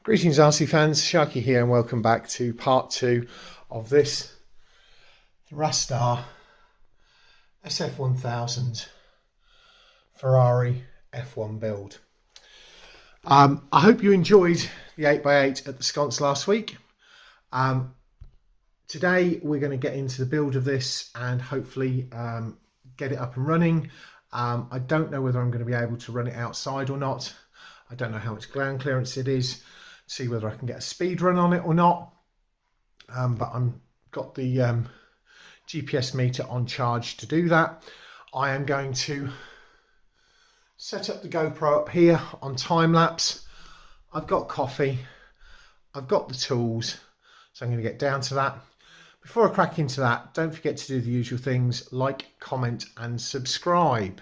Greetings RC fans, Sharky here and welcome back to part 2 of this Rastar SF1000 Ferrari F1 build. I hope you enjoyed the 8x8 at the sconce last week. Today we're going to get into the build of this and hopefully get it up and running. I don't know whether I'm going to be able to run it outside or not. I don't know how much ground clearance it is. See whether I can get a speed run on it or not. But I'm got the GPS meter on charge to do that. I am going to set up the GoPro up here on time lapse. I've got coffee. I've got the tools. So I'm going to get down to that. Before I crack into that, don't forget to do the usual things: like, comment and subscribe.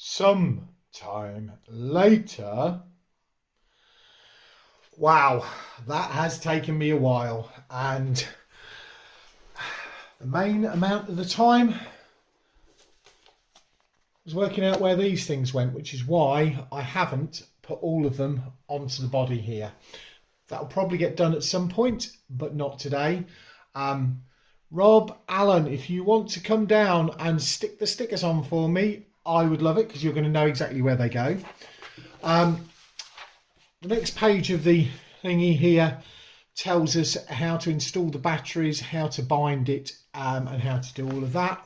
Some time later. Wow, that has taken me a while, and the main amount of the time was working out where these things went, which is why I haven't put all of them onto the body here. That'll probably get done at some point, but not today. Rob, Alan, if you want to come down and stick the stickers on for me, I would love it, because you're going to know exactly where they go. The next page of the thingy here tells us how to install the batteries, how to bind it, and how to do all of that.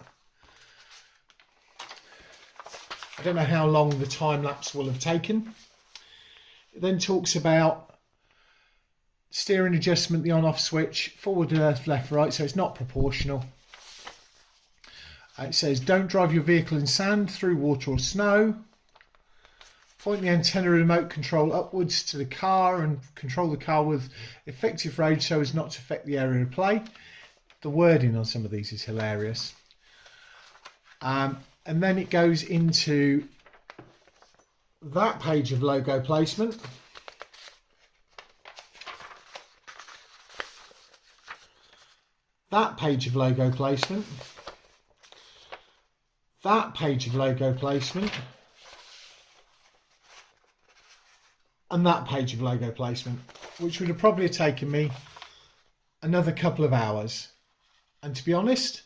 I don't know how long the time lapse will have taken. It then talks about steering adjustment, the on-off switch, forward, left, right, so it's not proportional. It says don't drive your vehicle in sand, through water or snow. Point the antenna remote control upwards to the car and control the car with effective range so as not to affect the area of play. The wording on some of these is hilarious. And then it goes into that page of logo placement. That page of logo placement. That page of logo placement, and that page of logo placement, which would have probably taken me another couple of hours. And to be honest,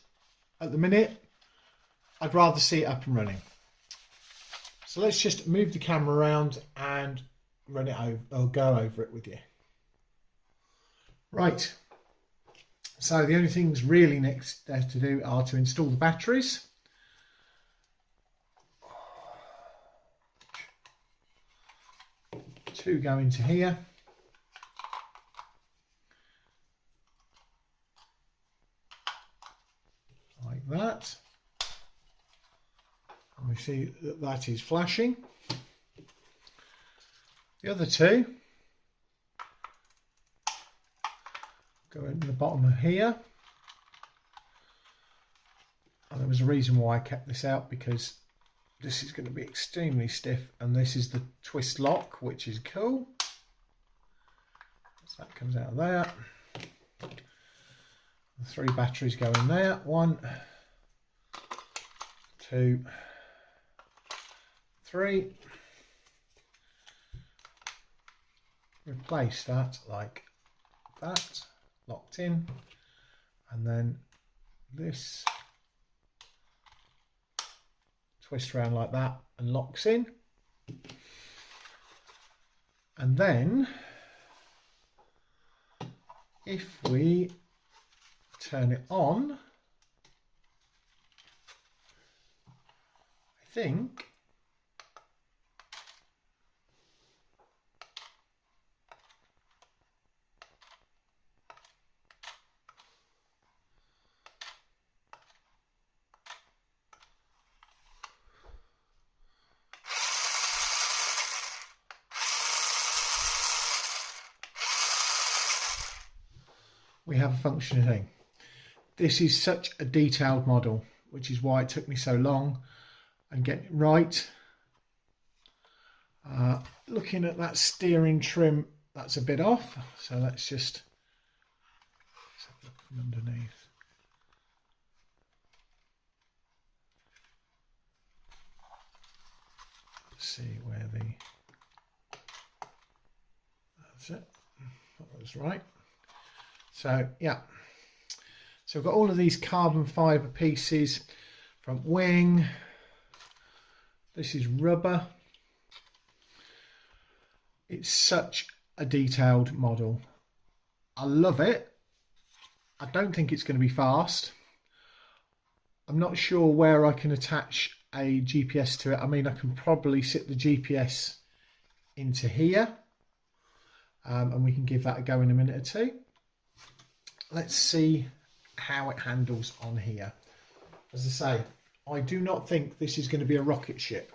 at the minute, I'd rather see it up and running. So let's just move the camera around and run it over, or go over it with you. Right. So the only things really next to do are to install the batteries. Two go into here. Like that. And we see that that is flashing. The other two go in the bottom of here. there was a reason why I kept this out, because this is going to be extremely stiff, and this is the twist lock, which is cool. So that comes out of there. The 3 batteries go in there. 1, 2, 3. Replace that like that, locked in, and then this twist around like that and locks in. And then if we turn it on, I think we have a functioning thing. This is such a detailed model, which is why it took me so long and getting it right. Looking at that steering trim, that's a bit off, so let's just have a look from underneath. See where the, that's it, that was right. So yeah, so we've got all of these carbon fibre pieces, front wing, this is rubber. It's such a detailed model. I love it. I don't think it's going to be fast. I'm not sure where I can attach a GPS to it. I mean, I can probably sit the GPS into here, and we can give that a go in a minute or two. Let's see how it handles on here. As I say, I do not think this is going to be a rocket ship.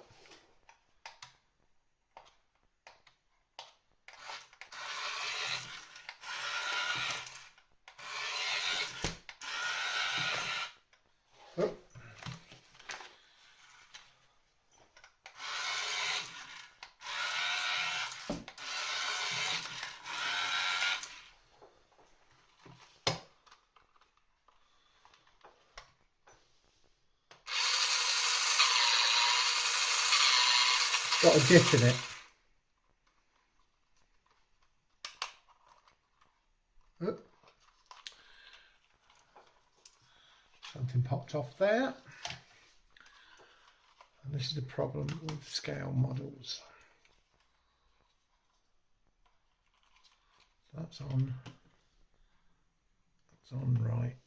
Oh. Got a dip in it. Oh. Something popped off there. And this is the problem with scale models. So that's on right.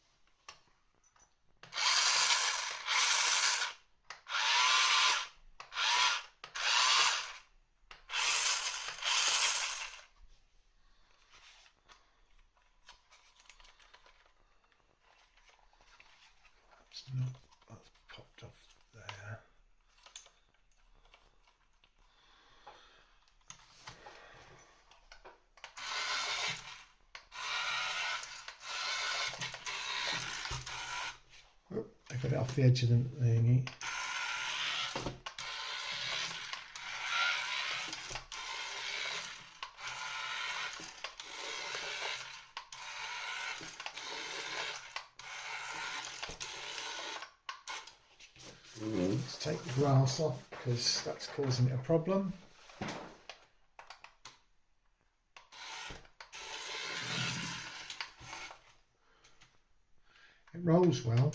That's popped off there. Oh, I got it off the edge of the thingy. Let's take the grass off because that's causing it a problem. It rolls well.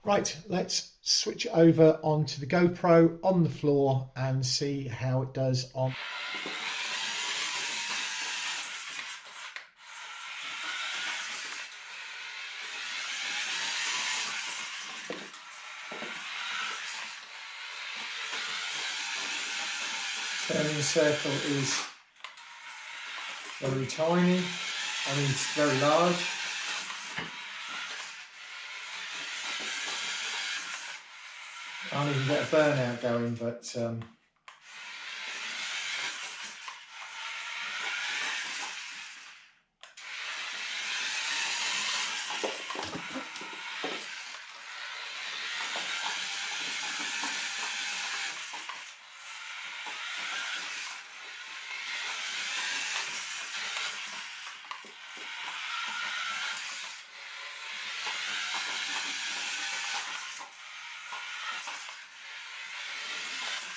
Right, let's switch it over onto the GoPro on the floor and see how it does on. Turning circle is very tiny, I mean it's very large. Can't even get a burnout going, but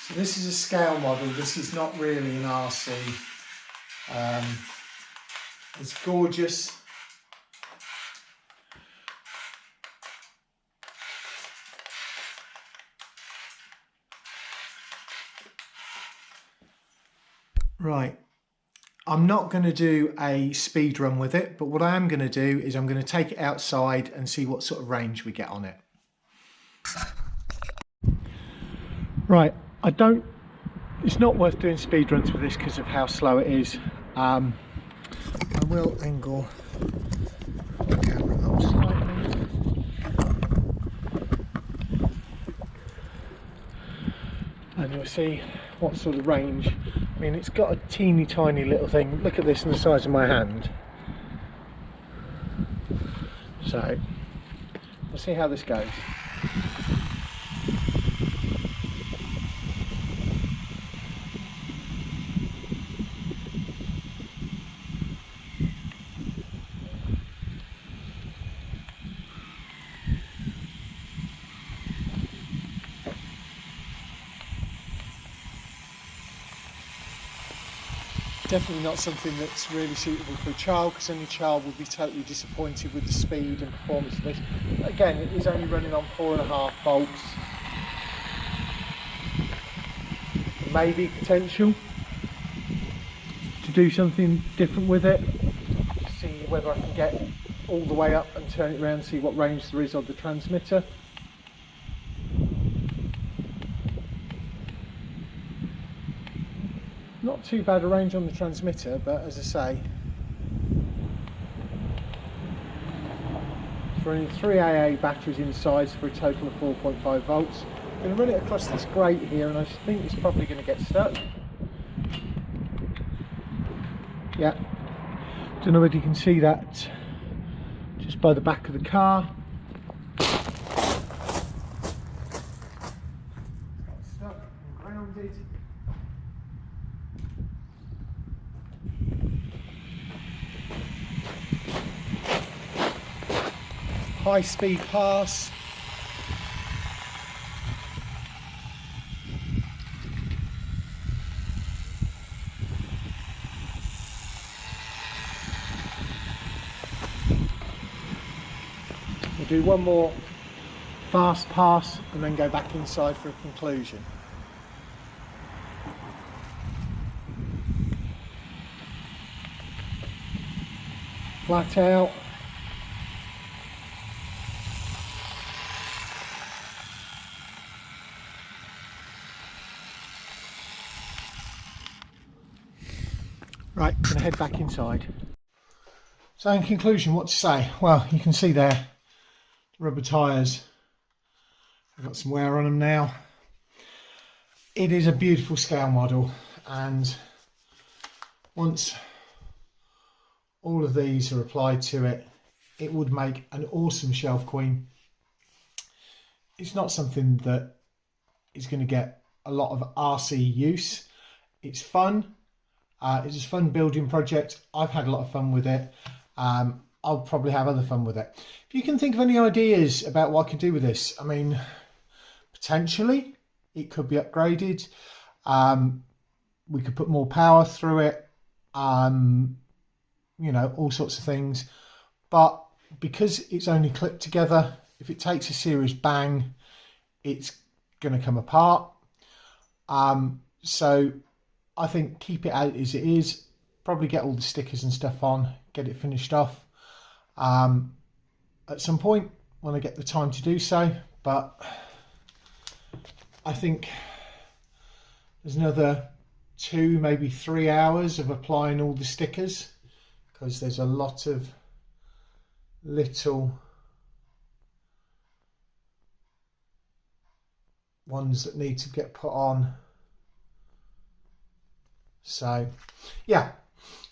So this is a scale model, this is not really an RC. It's gorgeous. Right, I'm not going to do a speed run with it, but what I am going to do is I'm going to take it outside and see what sort of range we get on it. Right, it's not worth doing speed runs with this because of how slow it is. I will angle the camera up slightly. And you'll see what sort of range. I mean, it's got a teeny tiny little thing. Look at this in the size of my hand. So, we'll see how this goes. Definitely not something that's really suitable for a child, because any child would be totally disappointed with the speed and performance of this. Again, it is only running on 4.5 volts. Maybe potential to do something different with it. See whether I can get all the way up and turn it around, see what range there is of the transmitter. Not too bad a range on the transmitter, but as I say, it's running 3 AA batteries inside for a total of 4.5 volts. I'm going to run it across this grate here, and I think it's probably going to get stuck. Yeah, don't know whether you can see that just by the back of the car. Stuck and grounded. High speed pass. We'll do one more fast pass and then go back inside for a conclusion. Flat out. Right, I'm going to head back inside. So in conclusion, what to say? Well, you can see there, rubber tyres. I've got some wear on them now. It is a beautiful scale model, and once all of these are applied to it, it would make an awesome shelf queen. It's not something that is going to get a lot of RC use. It's fun. It's a fun building project. I've had a lot of fun with it. I'll probably have other fun with it. If you can think of any ideas about what I could do with this, I mean, potentially it could be upgraded. We could put more power through it. You know, all sorts of things. But because it's only clipped together, if it takes a serious bang, it's going to come apart. So I think keep it out as it is, probably get all the stickers and stuff on, get it finished off at some point when I get the time to do so. But I think there's another 2, maybe 3 hours of applying all the stickers, because there's a lot of little ones that need to get put on. So yeah,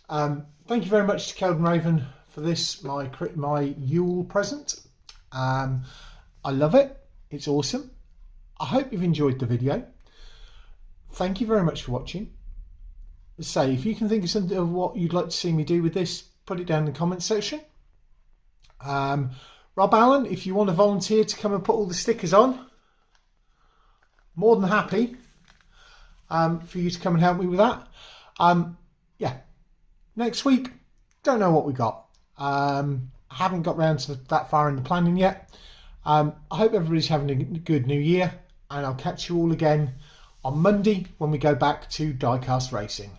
thank you very much to Keldon Raven for this, my Yule present. I love it, it's awesome. I hope you've enjoyed the video. Thank you very much for watching. Say, if you can think of something of what you'd like to see me do with this, put it down in the comments section. Rob Allen, if you want to volunteer to come and put all the stickers on, more than happy. for you to come and help me with that. Yeah, next week, don't know what we got. I haven't got round to that far in the planning yet. I hope everybody's having a good new year, and I'll catch you all again on Monday when we go back to diecast racing.